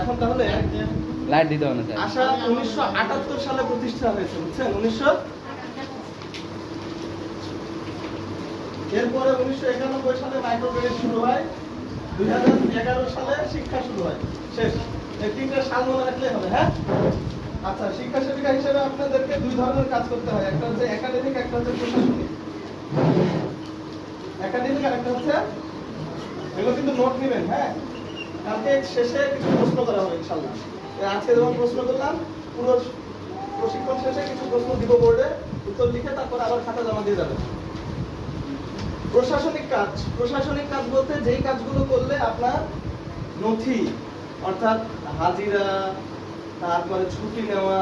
এখন তাহলে লাইট দিতে হবে না স্যার। আশা 1978 সালে প্রতিষ্ঠা হয়েছে, বুঝছেন? 1900 এরপরে 1991 সালে মাইক্রো ক্রেডিট শুরু হয়, 2011 সালে শিক্ষা শুরু হয়। শেষ। এই তিনটা সাল মনে রাখলেই হবে, হ্যাঁ? আচ্ছা, শিক্ষা সেবিকা হিসেবে আপনাদেরকে দুই ধরনের কাজ করতে হয়, একটা হচ্ছে একাডেমিক, একটা হচ্ছে প্রশাসনিক। একাডেমিক আর একটা হচ্ছে, এগুলো কিন্তু নোট নেবেন, হ্যাঁ? কালকে শেষে কিছু প্রশ্ন করা হবে ইনশাআল্লাহ। আজকে যেমন প্রশ্ন করলাম, পুরো প্রশিক্ষণ শেষে কিছু প্রশ্ন দিব বোর্ডে, উত্তর লিখে তারপর আবার খাতা জমা দিয়ে যাবেন। প্রশাসনিক কাজ, প্রশাসনিক কাজ বলতে যেই কাজগুলো করলে আপনার নথি, অর্থাৎ হাজিরা, তারপরে ছুটি নেওয়া,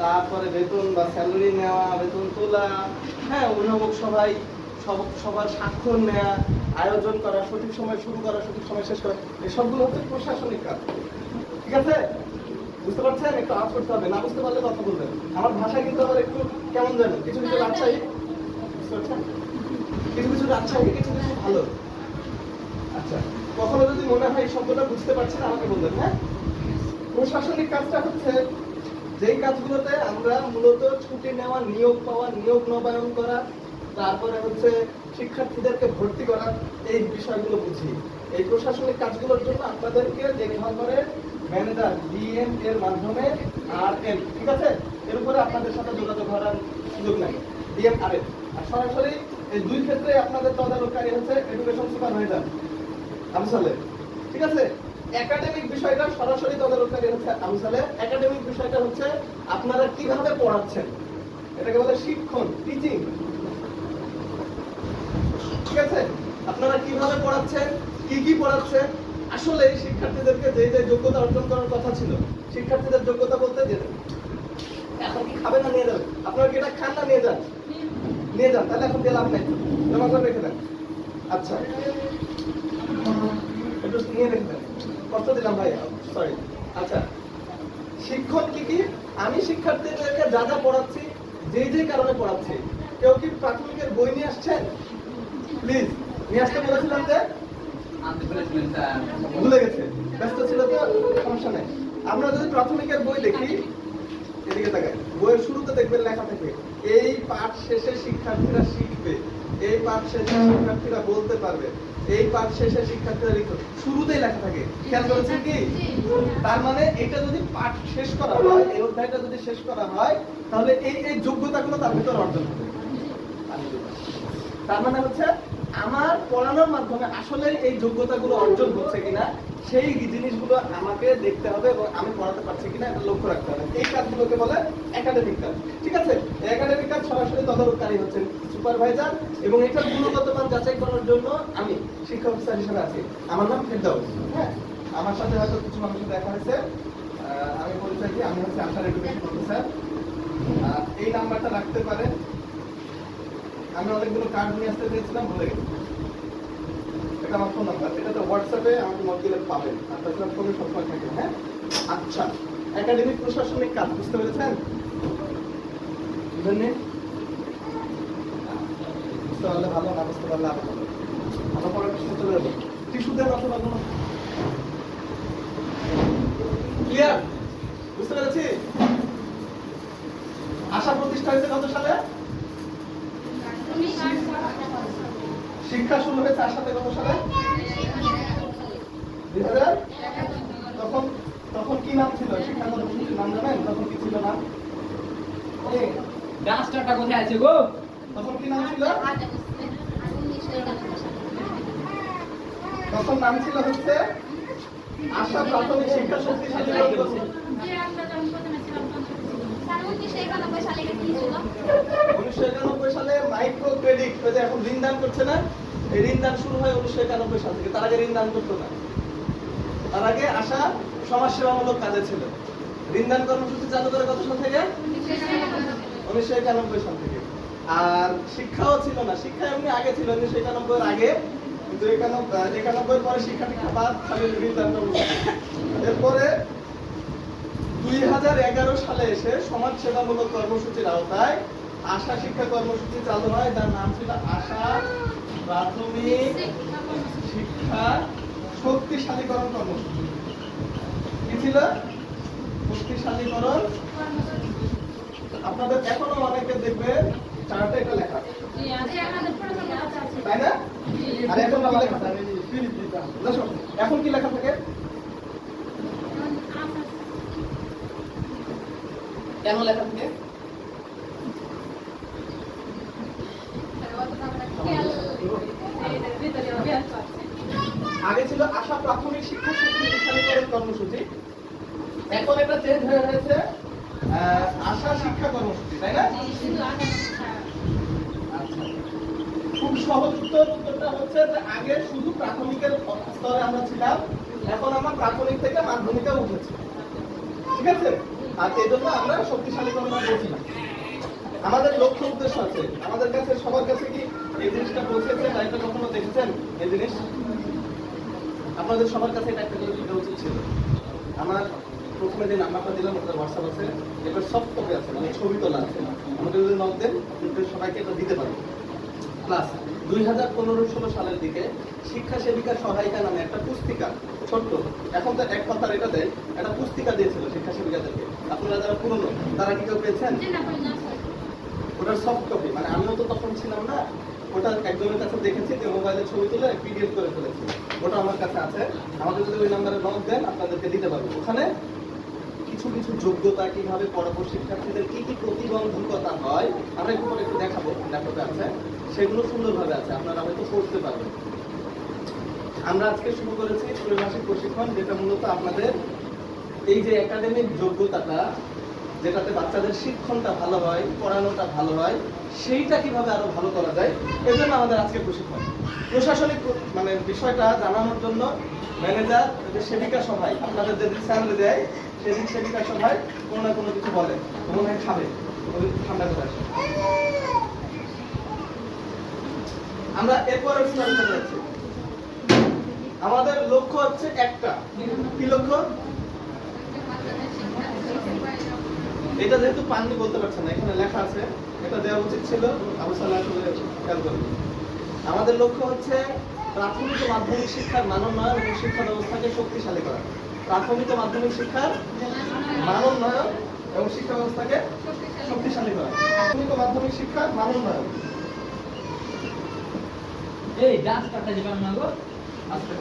তারপরে বেতন বা স্যালারি নেওয়া, বেতন তোলা, হ্যাঁ, অভিভাবক সভায় সবার স্বাক্ষর নেওয়া, আয়োজন করা, সঠিক সময় শুরু করা, সঠিক সময় শেষ করা, এই সবগুলো হচ্ছে প্রশাসনিক কাজ। ঠিক আছে? বুঝতে পারছেন? একটু আওয়াজ করতে হবে, না বুঝতে পারলে কথা বলবেন। আমার ভাষা কিন্তু আবার একটু কেমন জানেন, কিছু কিছু রাজশাহী, বুঝতে পারছেন? কিছু কিছু রাজশাহী, কিছু কিছু ভালো। আচ্ছা, কখনো যদি মনে হয় এই শব্দটা বুঝতে পারছেন আমাকে বলবেন, হ্যাঁ? প্রশাসনিক কাজটা হচ্ছে যেই কাজগুলোতে আমরা মূলত ছুটি নেওয়া, নিয়োগ পাওয়া, নিয়োগ নবায়ন করা, তারপরে হচ্ছে শিক্ষার্থীদেরকে ভর্তি করা, এই বিষয়গুলো বুঝি। এই প্রশাসনিক কাজগুলোর জন্য আপনাদেরকে দেখতে হবে ম্যানেজার ডিএম এর মাধ্যমে আরএম, ঠিক আছে? এর উপরে আপনাদের সাথে যোগাযোগ করার সুযোগ নাই, ডিএম আরএম। আর সরাসরি এই দুই ক্ষেত্রে আপনাদের তদারককারী হচ্ছে এডুকেশন সুপারভাইজার আমসালে, ঠিক আছে? একাডেমিক বিষয়টা সরাসরি তদারককারী হচ্ছে আমসালে। একাডেমিক বিষয়টা হচ্ছে আপনারা কিভাবে পড়াচ্ছেন, এটাকে বলে শিক্ষণ, টিচিং, ঠিক আছে? আপনারা কিভাবে পড়াচ্ছেন, কি কি পড়াচ্ছেন, আসলে শিক্ষার্থীদেরকে যে যে যোগ্যতা অর্জন করার কথা ছিল, শিক্ষার্থীদের যোগ্যতা বলতে যে এখন কি খাবে না নিয়ে যাবেন, আপনারা কি এটা খান না নিয়ে যান? নিয়ে যান, তাহলে এখন দিয়ে লাভ নাই, জমা করে রেখে দেন। আচ্ছা, একটু নিয়ে রেখে দেন, কষ্ট দিলাম ভাই, সরি। আচ্ছা, শিক্ষক কি কি, আমি শিক্ষার্থীদেরকে যা যা পড়াচ্ছি, যে যে কারণে পড়াচ্ছি, কেউ কি প্রাথমিকের বই নিয়ে আসছেন? প্লিজ নিয়ে আসতে বলেছিলাম যে ভুলে গেছে, ব্যস্ত ছিল তো, সমস্যা নেই। আমরা যদি প্রাথমিকের বই দেখি, এদিকে তাকাই, বইয়ের শুরুতে দেখবেন লেখা থাকে এই পাঠ শেষে শিক্ষার্থীরা শিখবে, এই পাঠ শেষে শিক্ষার্থীরা বলতে পারবে, এই পাঠ শেষে শিক্ষার্থীরা লিখবে, শুরুতেই লেখা থাকে। খেয়াল করেছেন কি? তার মানে এটা যদি পাঠ শেষ করা হয়, এই অধ্যায়টা যদি শেষ করা হয়, তাহলে এই এই যোগ্যতাগুলো তার ভিতরে অর্জন হবে। তার মানে হচ্ছে আমার পড়ানোর মাধ্যমে আসলে এই যোগ্যতাগুলো অর্জন হচ্ছে কিনা, সেই জিনিসগুলো আমাকে দেখতে হবে এবং আমি পড়াতে পারছি কিনা এটা লক্ষ্য রাখতে হবে। এই কাজগুলোকে বলে একাডেমিক কাজ, ঠিক আছে? একাডেমিক কাজ সরাসরি তদারককারী হচ্ছেন সুপারভাইজার, এবং এটার গুণগত মান যাচাই করার জন্য আমি শিক্ষা অফিসার হিসেবে আছি। আমার নাম ফেরদাউস, হ্যাঁ? আমার সাথে হয়তো কিছু মানুষের দেখা হয়েছে, আমি পরিচয় দিই, আমি হচ্ছে আশার এডুকেশন অফিসার। এই নাম্বারটা রাখতে পারেন, আমি অনেকগুলো কার্ড নিয়ে আসতে চেয়েছিলাম, ভুলে গেছি। এটা আমার ফোন নাম্বার, এটাতে হোয়াটসঅ্যাপে আমাকে নক দিলে পাবেন, আপনার ফোনে সবসময় থাকে, হ্যাঁ? আচ্ছা, একাডেমিক প্রশাসনিক কাজ বুঝতে পেরেছেন? বুঝলেন? বুঝতে পারলে ভালো, না বুঝতে পারলে আরো ভালো। আমরা পরে টিস্যু চলে যাবো, টিস্যু দেন অথবা কোনো, ক্লিয়ার? বুঝতে পেরেছি? আশা প্রতিষ্ঠা হয়েছে কত সালে? শিক্ষা শুরু হয়েছে আশাতে কত সালে? 2000। তখন তখন কি নাম ছিল শিক্ষা কর্মসূচির নাম জানেন? তখন কি ছিল নাম? ডাস্টারটা কোথায় আছে গো? তখন কি নাম ছিল? তখন নাম ছিল হচ্ছে আশা প্রাথমিক শিক্ষা শক্তিশালী করতে। 1991 সালে মাইক্রো ক্রেডিট, ওই যে এখন ঋণ দান করছে না, এই ঋণ দান শুরু হয় 1991 সাল থেকে। তার আগে ঋণ দান করতো না, তার আগে আশা সমাজসেবামূলক কাজে ছিল। ঋণ দান কর্মসূচি চালু করে কত সাল থেকে? 1991 সাল থেকে। আর শিক্ষাও ছিল না, শিক্ষা এমনি আগে ছিল 1991 এর আগে, কিন্তু 91 পরে শিক্ষা টিক্ষা বাদ, খালি ঋণ দান কর্মসূচি। এরপরে 2011 সালে এসে সমাজসেবামূলক কর্মসূচির আওতায় আশা শিক্ষা কর্মসূচি চালু হয়, যার নাম ছিল আশা প্রাথমিক শিক্ষা শক্তিশালীকরণ কর্মসূচি। কি ছিল? শক্তিশালীকরণ। আপনাদের এখনো অনেকে দেখবেন চার্টে এটা লেখা আছে, তাই না? আর এখন কি লেখা থাকে? দেখো, এখন কি লেখা থাকে? কেন লেখা থাকে? আগে ছিল আশা প্রাথমিক শিক্ষা শক্তিশালীকরণ কর্মসূচি, এখন এটা চেঞ্জ হয়ে হয়েছে আশা শিক্ষা কর্মসূচি, তাই না? আচ্ছা, খুব সহজ উত্তরটা হচ্ছে যে আগে শুধু প্রাথমিকের স্তরে আমরা ছিলাম, এখন আমরা প্রাথমিক থেকে মাধ্যমিকে উঠেছি, ঠিক আছে? আর এই জন্য আমরা শক্তিশালীকরণ বলছি না। আমাদের লক্ষ্য উদ্দেশ্য আছে, আমাদের কাছে সবার কাছে কি এই জিনিসটা পৌঁছেছে বা এটা কখনো দেখেছেন? এই জিনিস আপনাদের সবার কাছে এটা একটা করে দেওয়া উচিত ছিল। আমার প্রথমে যে নাম্বারটা দিলাম ওটা হোয়াটসঅ্যাপ আছে, এবার সফট কপি আছে, মানে ছবি তোলা আছে, আমাদের যদি নক দেন আপনাদের সবাইকে এটা দিতে পারবো। প্লাস 2015-16 সালের দিকে শিক্ষা সেবিকা সহায়িকা নামে একটা পুস্তিকা, ছোট্ট, এখন তো এক কথার এটা দেয়, একটা পুস্তিকা দিয়েছিল শিক্ষা সেবিকাদেরকে। আপনারা যারা পুরনো তারা কি কেউ পেয়েছেন? ওটার সফট কপি, মানে আমিও তো তখন ছিলাম না, ওটা একজনের কাছে দেখেছি যে মোবাইলে ছবি তুলে পিডিএফ করে ফেলেছি, ওটা আমার কাছে আছে। আমাদের যদি ওই নাম্বারে নক দেন আপনাদেরকে দিতে পারবো। ওখানে কিছু কিছু যোগ্যতা, কিভাবে পড়াবো, শিক্ষার্থীদের কি কি প্রতিবন্ধকতা হয় আমরা একটু পরে একটু দেখাবো, ল্যাপটপে আছে, সেগুলো সুন্দরভাবে আছে, আপনারা হয়তো পড়তে পারবেন। আমরা আজকে শুরু করেছি ত্রৈমাসিক প্রশিক্ষণ, যেটা মূলত আপনাদের এই যে একাডেমিক যোগ্যতাটা, যেটাতে বাচ্চাদের শিক্ষণটা ভালো হয়, পড়ানোটা ভালো হয়, সেইটা কিভাবে আরো ভালো করা যায়, এজন্য আমাদের আজকে প্রশিক্ষণ। প্রশাসনিক মানে বিষয়টা জানানোর জন্য ম্যানেজার যে সেবিকা সভায় আপনাদের যেদিন স্যালারি দেয় সেদিন সেবিকা সভায় কোনো না কোনো কিছু বলে, মনে হয় খাবে, ঠান্ডা করে আসে। আমরা এরপরে চলে যাচ্ছি। আমাদের লক্ষ্য হচ্ছে একটা, কি লক্ষ্য? এটা যেহেতু পাননি বলতে পারছেন না, এখানে লেখা আছে, এটা দেওয়া উচিত ছিল, আবু সালাহ আসলে খেয়াল করবেন। আমাদের লক্ষ্য হচ্ছে প্রাথমিক ও মাধ্যমিক শিক্ষার মানোন্নয়ন এবং শিক্ষা ব্যবস্থাকে শক্তিশালী করা। প্রাথমিক ও মাধ্যমিক শিক্ষার মানোন্নয়ন এবং শিক্ষা ব্যবস্থাকে শক্তিশালী করা। প্রাথমিক ও মাধ্যমিক শিক্ষার মানোন্নয়ন। এই ডান্স করতে যাবেন না গো? আস্তে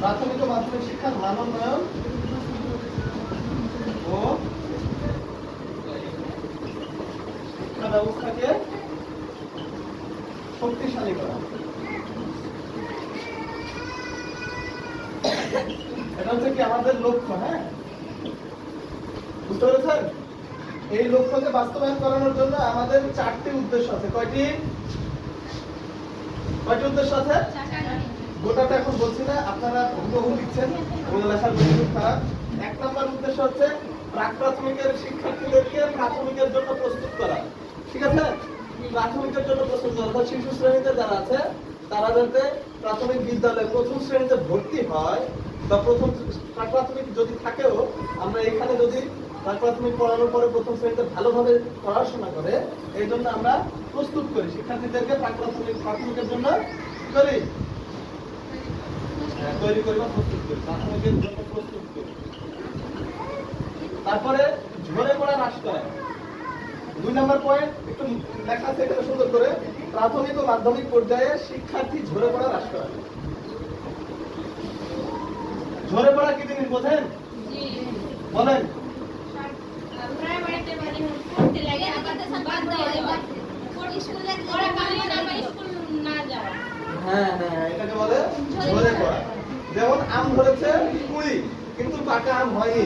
প্রাথমিক ও মাধ্যমিক শিক্ষার মানোন্নয়ন ও শিক্ষা ব্যবস্থাকে শক্তিশালী করা। এটা হচ্ছে কি আমাদের লক্ষ্য, হ্যাঁ? বুঝতে পেরেছেন? এই লক্ষ্যকে বাস্তবায়ন করানোর জন্য আমাদের 4টি উদ্দেশ্য আছে। কয়টি উদ্দেশ্য আছে? গোটাটা এখন বলছি না, আপনারা হুবহু লিখছেন, ওগুলো লেখার খুব খারাপ। 1 নম্বর উদ্দেশ্য হচ্ছে প্রাক প্রাথমিকের শিক্ষার্থীদেরকে প্রাথমিকের জন্য প্রস্তুত করা, ঠিক আছে? প্রাথমিকের জন্য প্রস্তুত করা, অর্থাৎ শিশু শ্রেণীতে যারা আছে তারা যাতে প্রাথমিক বিদ্যালয়ে প্রথম শ্রেণীতে ভর্তি হয়, বা প্রথম প্রাক প্রাথমিক যদি থাকেও আমরা এখানে যদি প্রাক প্রাথমিক পড়ানোর পরে প্রথম শ্রেণীতে ভালোভাবে পড়াশোনা করে, এই জন্য আমরা প্রস্তুত করি শিক্ষার্থীদেরকে প্রাক প্রাথমিকের জন্য করি, তৈরি করি বা প্রস্তুত করি, প্রাথমিকের জন্য প্রস্তুত করি। তারপরে ঝরে পড়া হ্রাস করা। 2 নম্বর পয়েন্ট একটু লেখা আছে এখানে সুন্দর করে, প্রাথমিক ও মাধ্যমিক পর্যায়ে শিক্ষার্থী ঝরে পড়া হ্রাস করা। ঝরে পড়া কি জিনিস বোঝেন? বলেন। হ্যাঁ হ্যাঁ, এটাকে বলে ঝরে পড়া। যেমন আম ধরেছে কুড়ি, কিন্তু পাকা আম হয়নি,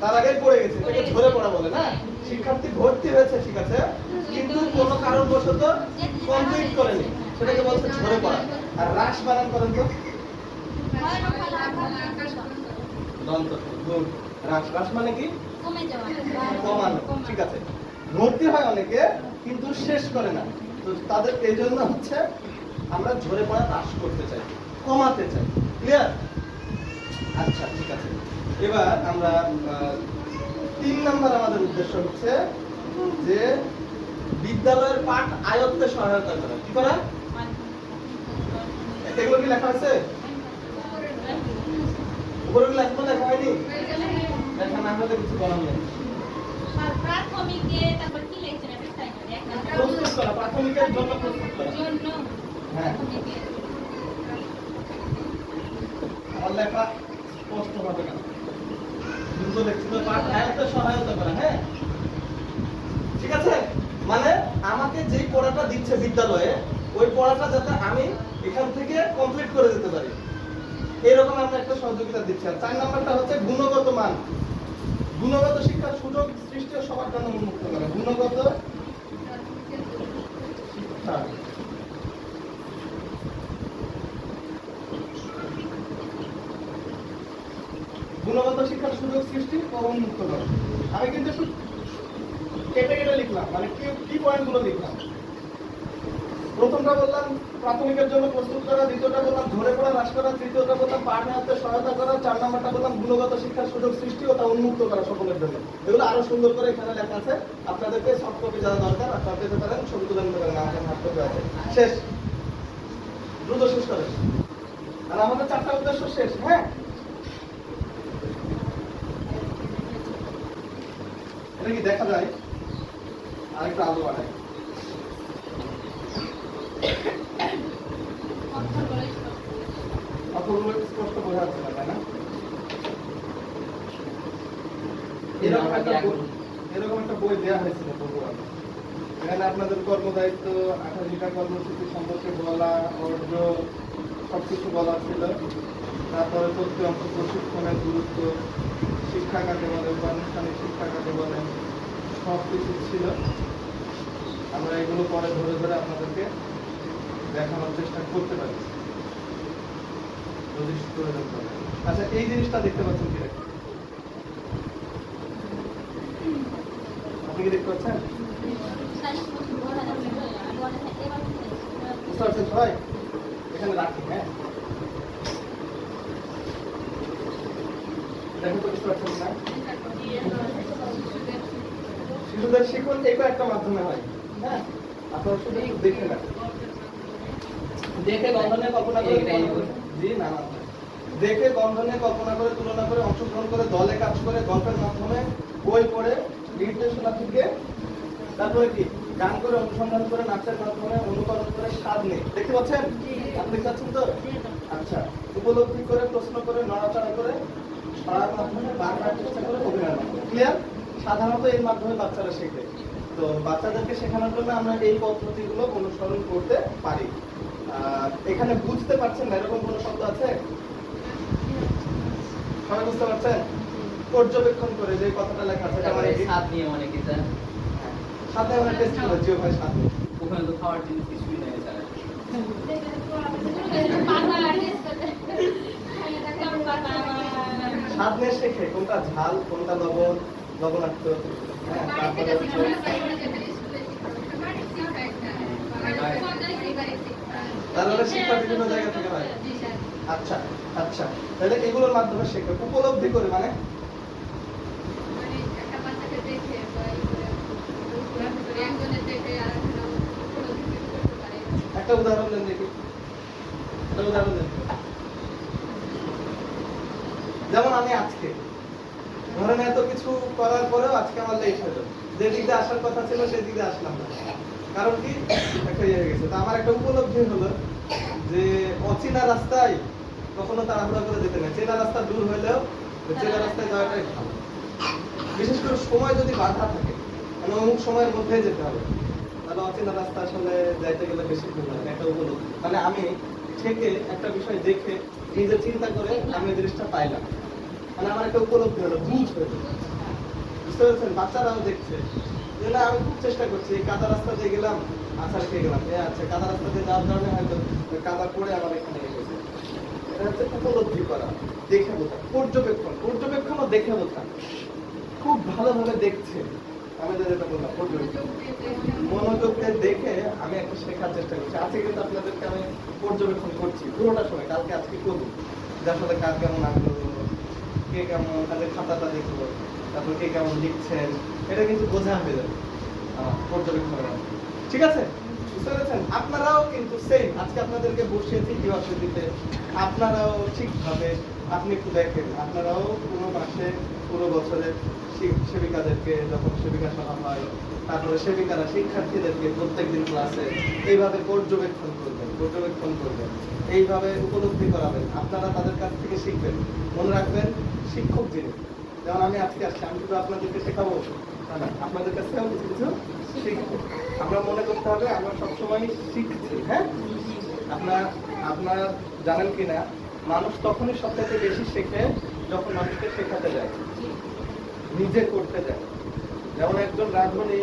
তার আগে পড়ে গেছে, এটাকে ঝরে পড়া বলে না? শিক্ষার্থী ভর্তি হয়েছে, ঠিক আছে, কিন্তু কোনো কারণবশত কমপ্লিট করেনি, সেটাকে বলছে ঝরে পড়া। আর হ্রাস বানান করেন তো, হ্রাস মানে কি? কমানো, ঠিক আছে। ভর্তি হয় অনেকে কিন্তু শেষ করে না, তো তাদের এই জন্য হচ্ছে আমরা ঝরে পড়া হ্রাস করতে চাই, কমাতে চাই। ক্লিয়ার? আচ্ছা, ঠিক আছে। এবার আমরা 3 নম্বর আমাদের উদ্দেশ্য হচ্ছে যে বিদ্যালয়ের পাঠ আয়ত্তে সহায়তা করা। কি করা? এগুলো কি লেখা আছে? উপরেগুলো এখনো দেখা হয়নি? দেখা না হলে কিছু বলার নেই। প্রাথমিকে তারপর কি লিখছেন একটা টাইম প্রস্তুত করা, প্রাথমিকের জন্য প্রস্তুত করা। জন্য হ্যাঁ, প্রাথমিকে আমার লেখা স্পষ্ট হবে না। দ্রুত লিখছি তো পাঠ আয়ত্তে সহায়তা করা, হ্যাঁ? ঠিক আছে? মানে আমাকে যেই পড়াটা দিচ্ছে বিদ্যালয়ে, ওই পড়াটা যাতে আমি এখান থেকে কমপ্লিট করে দিতে পারি। এরকম আমরা একটা সহযোগিতা দিচ্ছি। আর 4 নাম্বারটা হচ্ছে গুণগত মান। গুণগত শিক্ষার সুযোগ সৃষ্টি ও সবার জন্য উন্মুক্ত করা। গুণগত শিক্ষা গুণগত শিক্ষার সুযোগ সৃষ্টি ও উন্মুক্ত করা। আমি কিন্তু একটু কেটে কেটে লিখলাম, মানে কি পয়েন্টগুলো লিখলাম। প্রথমটা বললাম প্রাথমিকের জন্য প্রস্তুত করা, দ্বিতীয়টা বললাম ঝরে পড়া হ্রাস করা, তৃতীয়টা বললাম পাঠ নেওয়াতে সহায়তা করা, 4 নম্বরটা বললাম গুণগত শিক্ষার সুযোগ সৃষ্টি ও তা উন্মুক্ত করা সকলের জন্য। এগুলো আরো সুন্দর করে এখানে লেখা আছে। আপনাদেরকে সফট কপি যারা দরকার আপনারা পেতে পারেন, ছবি তুলে নিতে পারেন, আমাদের হার্ড কপি আছে। শেষ, দ্রুত শেষ করেন। আর আমাদের 4টা উদ্দেশ্য শেষ, হ্যাঁ? এটা কি দেখা যায়? আরেকটা আলো বাড়ায়। অক্ষরগুলো স্পষ্ট বোঝা যাচ্ছে না, তাই না? এরকম একটা বই দেওয়া হয়েছিল বগুড়া। এখানে আপনাদের কর্মদায়িত্ব, 28টা কর্মসূচি সম্পর্কে বলা, অর্জ সবকিছু বলা ছিল। তারপরে তথ্য অংশ প্রশিক্ষণের গুরুত্ব, শিক্ষা কাকে বলে, আনুষ্ঠানিক শিক্ষা কাকে বলে, সবকিছু ছিল। আমরা এগুলো পরে ধরে ধরে আপনাদেরকে দেখানোর চেষ্টা করতে পারি যদি প্রয়োজন পড়ে। আচ্ছা, এই জিনিসটা দেখতে পাচ্ছেন কি? আপনি কি দেখতে পাচ্ছেন? বুঝতে পারছেন সবাই? এখানে রাখি, হ্যাঁ? দেখেন তো, বুঝতে পারছেন না? শিশুদের শিক্ষণ এই একটা মাধ্যমে হয়, হ্যাঁ? আপনারা শুধু একটু দেখে না, দেখে বন্ধনে কল্পনা করে, জি না না, দেখে বন্ধনে কল্পনা করে, তুলনা করে, অংশগ্রহণ করে, দলে কাজ করে, গল্পের মাধ্যমে, বই পড়ে, নির্দেশনা থেকে, তারপরে কি গান করে, অনুসন্ধান করে, নাচের মাধ্যমে, অনুকরণ করে, স্বাদ নেই। দেখতে পাচ্ছেন? আপনি দেখতে পাচ্ছেন তো? আচ্ছা, উপলব্ধি করে, প্রশ্ন করে, নড়াচড়া করে, ছড়ার মাধ্যমে, বারবার চেষ্টা করে, অভিনয় মাধ্যমে। ক্লিয়ার? সাধারণত এর মাধ্যমে বাচ্চারা শেখে। তো বাচ্চাদেরকে শেখানোর জন্য আমরা এই পদ্ধতিগুলো অনুসরণ করতে পারি। এখানে বুঝতে পারছেন না এরকম কোনো শব্দ আছে? সবাই বুঝতে পারছেন? পর্যবেক্ষণ করে যে কথাটা লেখা আছে, তারপরে স্বাদ নিয়ে অনেক কিছু সাথে আমরা টেস্ট করে জিও ভাই সাথে ওখানে তো খাওয়ার জিনিস কিছুই নেই স্যার। স্বাদ নিয়ে শেখে কোনটা ঝাল, কোনটা লবণ, লবণাক্ত। হ্যাঁ, তারপরে তাহলে শিক্ষা বিভিন্ন জায়গা থেকে হয়। আচ্ছা আচ্ছা, তাহলে এগুলোর মাধ্যমে শেখে উপলব্ধি করে, মানে একটা উদাহরণ দেন দেখি, একটা উদাহরণ দেন। যেমন আমি আজকে ধরেন এত কিছু করার পরেও আজকে আমার লেট হলো, যে দিক দিয়ে আসার কথা ছিল সেই দিক দিয়ে আসলাম না, কারণ কি একটা ইয়ে হয়ে গেছে। তো আমার একটা উপলব্ধি হলো যে অচেনা রাস্তায় কখনো তাড়াহুড়া করে যেতে নেই, চেনা রাস্তা দূর হলেও চেনা রাস্তায় যাওয়াটাই ভালো। বিশেষ করে সময় যদি বাধা থাকে, মানে অমুক সময়ের মধ্যে যেতে হবে, তাহলে অচেনা রাস্তা আসলে যাইতে গেলে বেশি ভুল হয়। একটা উপলব্ধি, মানে আমি থেকে একটা বিষয় দেখে নিজে চিন্তা করে আমি এই জিনিসটা পাইলাম, মানে আমার একটা উপলব্ধি হলো, বুঝ হয়ে গেল। বুঝতে পেরেছেন? বাচ্চারাও দেখছে যে না, আমি খুব চেষ্টা করছি, এই কাদা রাস্তা দিয়ে গেলাম, আচ্ছা রেখে গেলাম, আচ্ছা কাদা রাস্তা দিয়ে যাওয়ার কারণে হয়তো কাদা পড়ে আমার এখানে গেছে। এটা হচ্ছে উপলব্ধি করা, দেখে বোঝা, পর্যবেক্ষণ। পর্যবেক্ষণও দেখে বোঝা, খুব ভালোভাবে দেখছে। আমি যেটা বললাম, পর্যবেক্ষণ মনোযোগ দিয়ে দেখে আমি একটা শেখার চেষ্টা করছি। আজকে কিন্তু আপনাদেরকে আমি পর্যবেক্ষণ করছি পুরোটা সময়, কালকে আজকে করবো যে আসলে কার কেমন আগ্রহ, কে কেমন, তাদের খাতাটা দেখবো, তারপর কে কেমন লিখছেন, এটা কিন্তু বোঝা হয়ে যাবে পর্যবেক্ষণের মাধ্যমে। ঠিক আছে? বুঝতে পেরেছেন? আপনারাও কিন্তু সেম, আজকে আপনাদেরকে বসিয়েছি দিতে, আপনারাও ঠিকভাবে আপনি একটু দেখেন, আপনারাও পুরো মাসে পুরো বছরে সেবিকাদেরকে যখন সেবিকা সভা হয়, তারপরে সেবিকারা শিক্ষার্থীদেরকে প্রত্যেকদিন ক্লাসে এইভাবে পর্যবেক্ষণ করবেন, এইভাবে উপলব্ধি করাবেন, আপনারা তাদের কাছ থেকে শিখবেন। মনে রাখবেন, শিক্ষক যিনি, যেমন আমি আজকে আসছি, আমি শুধু আপনাদেরকে শেখাবো না, আপনাদের কাছ থেকেও কিছু কিছু শিখবো। আমরা মনে করতে হবে আমরা সবসময় শিখছি। হ্যাঁ, আপনারা জানেন কিনা, মানুষ তখনই সবথেকে বেশি শেখে যখন মানুষকে শেখাতে যায়, নিজে করতে যায়। যেমন একজন রাঁধুনি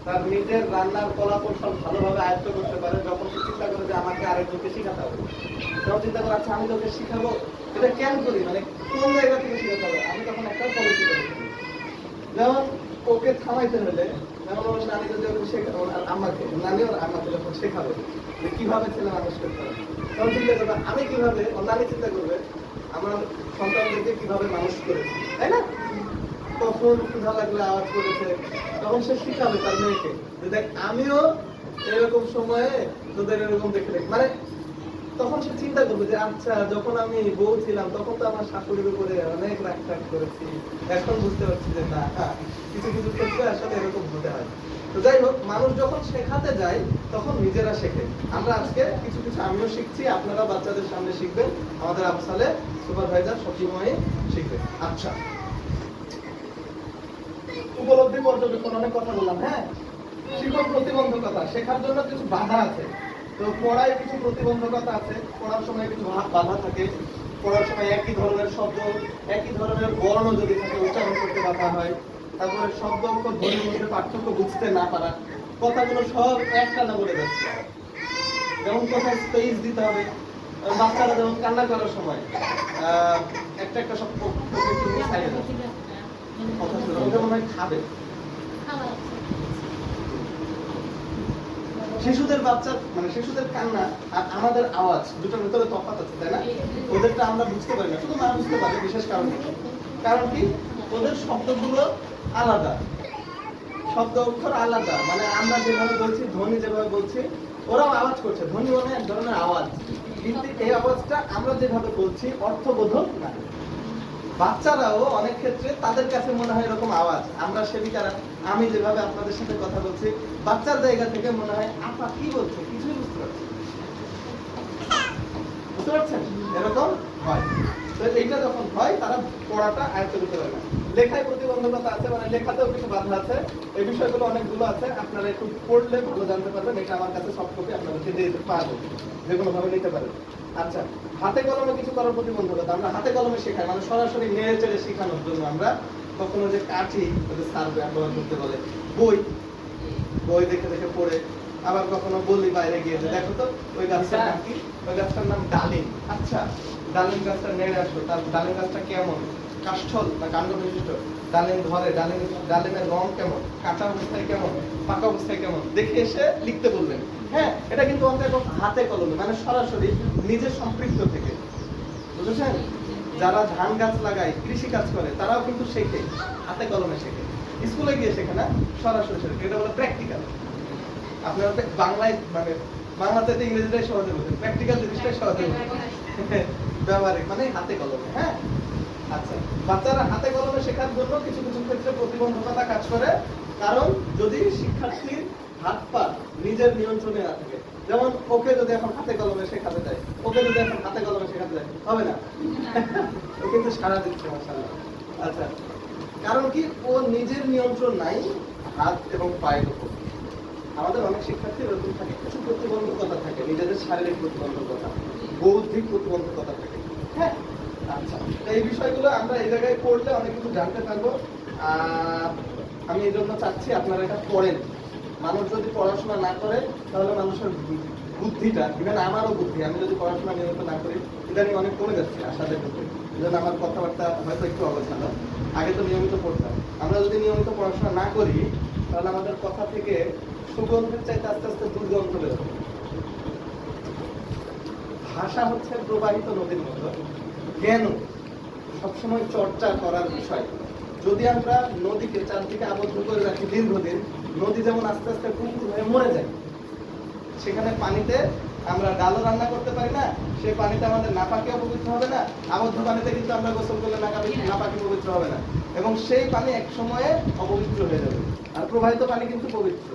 তার নিজের রান্নার কলা কৌশল ভালোভাবে আয়ত্ত করতে পারে যখন সে চিন্তা করে যে আমাকে আরেকজনকে শেখাতে হবে। তখন চিন্তা করে, আচ্ছা আমি তোকে শিখাবো, এটা কেন করি, মানে কোন জায়গা থেকে শেখাতে হবে, আমি তখন একটা পলিসি করি। যেমন ওকে থামাইতে হলে, যেমন ওর নানি যদি ওকে শেখাবে, আমাকে নানি ওর আমাকে যখন শেখাবে যে কিভাবে ছেলে মানুষ করতে হবে, তখন চিন্তা করবে আমি কিভাবে, ওর নানি চিন্তা করবে আমার সন্তানদেরকে কিভাবে মানুষ করেছি, তাই না? কখন ক্ষুধা লাগলে আওয়াজ করেছে, তখন সে শিখাবে তার মেয়েকে যে দেখ আমিও এরকম সময়ে তোদের এরকম দেখে দেখ, মানে তখন সে চিন্তা করবে যে আচ্ছা যখন আমি বউ ছিলাম তখন তো আমার শাশুড়ির উপরে অনেক রাগ টাগ করেছি, এখন বুঝতে পারছি যে না, কিছু কিছু ক্ষেত্রে আসলে এরকম হতে হয়। তো যাই হোক, মানুষ যখন শেখাতে যায় তখন নিজেরা শেখে। আমরা আজকে কিছু কিছু আমিও শিখছি, আপনারা বাচ্চাদের সামনে শিখবেন, আমাদের আফসালে সুপারভাইজার সবসময় শিখবে। আচ্ছা, উপলব্ধি পর্যবেক্ষণ অনেক কথা বললাম। হ্যাঁ, শিখন প্রতিবন্ধকতা, শেখার জন্য কিছু বাধা আছে। তো পড়ায় কিছু প্রতিবন্ধকতা আছে, পড়ার সময় কিছু বাধা থাকে, পড়ার সময় একই ধরনের শব্দ, একই ধরনের বর্ণ যদি থাকে উচ্চারণ করতে বাধা হয়, তারপরে শব্দ অক্ষর ধ্বনির মধ্যে পার্থক্য বুঝতে না পারা, কথাগুলো সব একটানা বলে যাচ্ছে। যেমন কোথায় স্পেস দিতে হবে, বাচ্চারা যেমন কান্না করার সময় একটা একটা শব্দ সাইডে যাচ্ছে, কথা শুনে ওদের মনে হয় খাবে। শিশুদের বাচ্চা মানে শিশুদের কান্না আর আমাদের আওয়াজ দুটোর ভিতরে তফাৎ আছে, তাই না? ওদেরটা আমরা বুঝতে পারি না, শুধু মা বুঝতে পারে। বিশেষ কারণ কি, ওদের শব্দগুলো আলাদা, শব্দ অক্ষর আলাদা, মানে আমরা যেভাবে বলছি, ধ্বনি যেভাবে বলছি, ওরাও আওয়াজ করছে, ধ্বনি মানে এক ধরনের আওয়াজ, কিন্তু এই আওয়াজটা আমরা যেভাবে বলছি অর্থবোধক না। বাচ্চারাও অনেক ক্ষেত্রে তাদের কাছে মনে হয় এরকম আওয়াজ, আমরা সেবিকারা, আমি যেভাবে আপনাদের সাথে কথা বলছি, বাচ্চার জায়গা থেকে মনে হয় আপা কি বলছে, কিছুই বুঝতে পারছি, বুঝতে পারছেন? এরকম হয়। তো এইটা যখন হয় তারা পড়াটা আয়ত্ত করতে পারে না। লেখায় প্রতিবন্ধকতা আছে, মানে লেখাতেও কিছু বাধা আছে। এই বিষয়গুলো অনেকগুলো আছে, আপনারা একটু পড়লে ভালো জানতে পারবেন। এটা আমার কাছে সব কপি আপনাদেরকে দিয়ে দিতে পারবো, যে কোনো ভাবে নিতে পারেন। আচ্ছা, হাতে কলমে কিছু করার প্রতিবন্ধকতা, আমরা হাতে কলমে শেখাই, মানে সরাসরি নেড়ে চেড়ে শেখানোর জন্য আমরা কখনো যে কাঠি সার ব্যবহার করতে বলে, বই দেখে দেখে পড়ে, আবার কখনো বলি বাইরে গিয়ে যে দেখো তো ওই গাছটার নাম কি, ওই গাছটার নাম ডালিম। আচ্ছা, ডালিম গাছটা নেড়ে আসো, তার ডালিম গাছটা কেমন, কাষ্ঠল না কাণ্ড বিশিষ্ট, ডালিম ধরে, ডালিমের রং কেমন, কাঁচা অবস্থায় কেমন, পাকা অবস্থায় কেমন, দেখে এসে লিখতে বলবেন। হ্যাঁ, এটা কিন্তু অন্তত হাতে কলমে, মানে সরাসরি নিজের সম্পৃক্ত থেকে, বুঝেছেন? যারা ধান গাছ লাগায়, কৃষি কাজ করে, তারাও কিন্তু শেখে, হাতে কলমে শেখে, স্কুলে গিয়ে শেখে না, সরাসরি শেখে। এটা হলো প্র্যাকটিক্যাল। আপনারা বাংলায় মানে বাংলাতে ইংরেজিটাই সহজে বলতেন, প্র্যাকটিক্যাল জিনিসটাই সহজে বলতেন, ব্যবহারিক মানে হাতে কলমে। হ্যাঁ, আচ্ছা, বাচ্চারা হাতে কলমে শেখার জন্য কিছু কিছু ক্ষেত্রে প্রতিবন্ধকতা কাজ করে, কারণ যদি শিক্ষার্থীর হাত পা নিজের নিয়ন্ত্রণে না থাকে। যেমন ওকে যদি এখন হাতে কলমে শেখাতে যায়, হবে না, ও কিন্তু সারা দিচ্ছে মাশাআল্লাহ। আচ্ছা, কারণ কি, ও নিজের নিয়ন্ত্রণ নাই হাত এবং পায়ের উপর। আমাদের অনেক শিক্ষার্থী এরকম থাকে, কিছু প্রতিবন্ধকতা থাকে, নিজেদের শারীরিক প্রতিবন্ধকতা, বৌদ্ধিক প্রতিবন্ধকতা থাকে। হ্যাঁ, আচ্ছা, এই বিষয়গুলো আমরা এই জায়গায় পড়লে অনেক কিছু জানতে পারবো। আমি এই জন্য চাচ্ছি আপনারা এটা পড়েন। মানুষ যদি পড়াশোনা না করে তাহলে মানুষের বুদ্ধিটা, ইভেন আমারও বুদ্ধি, আমি যদি পড়াশোনা নিয়মিত না করি, ইদানিং অনেক কমে যাচ্ছে আশাদের প্রতি, এই জন্য আমার কথাবার্তা হয়তো একটু অবস্থান। আগে তো নিয়মিত পড়তাম। আমরা যদি নিয়মিত পড়াশোনা না করি তাহলে আমাদের কথা থেকে সুগন্ধের চাইতে আস্তে আস্তে দুর্গন্ধ বেরোবে। ভাষা হচ্ছে প্রবাহিত নদীর মতো, জ্ঞান সবসময় চর্চা করার বিষয়। যদি আমরা নদীকে চারদিকে আবদ্ধ করে রাখি দীর্ঘদিন, নদী যেমন আস্তে আস্তে পুকুর হয়ে মরে যায়, সেখানে পানিতে আমরা ডালও রান্না করতে পারি না, সেই পানিতে আমাদের নাপাকি অপবিত্র হবে না, আবদ্ধ পানিতে কিন্তু আমরা গোসল করলে নাপাকি পবিত্র হবে না, এবং সেই পানি এক সময়ে অপবিত্র হয়ে যাবে। আর প্রবাহিত পানি কিন্তু পবিত্র।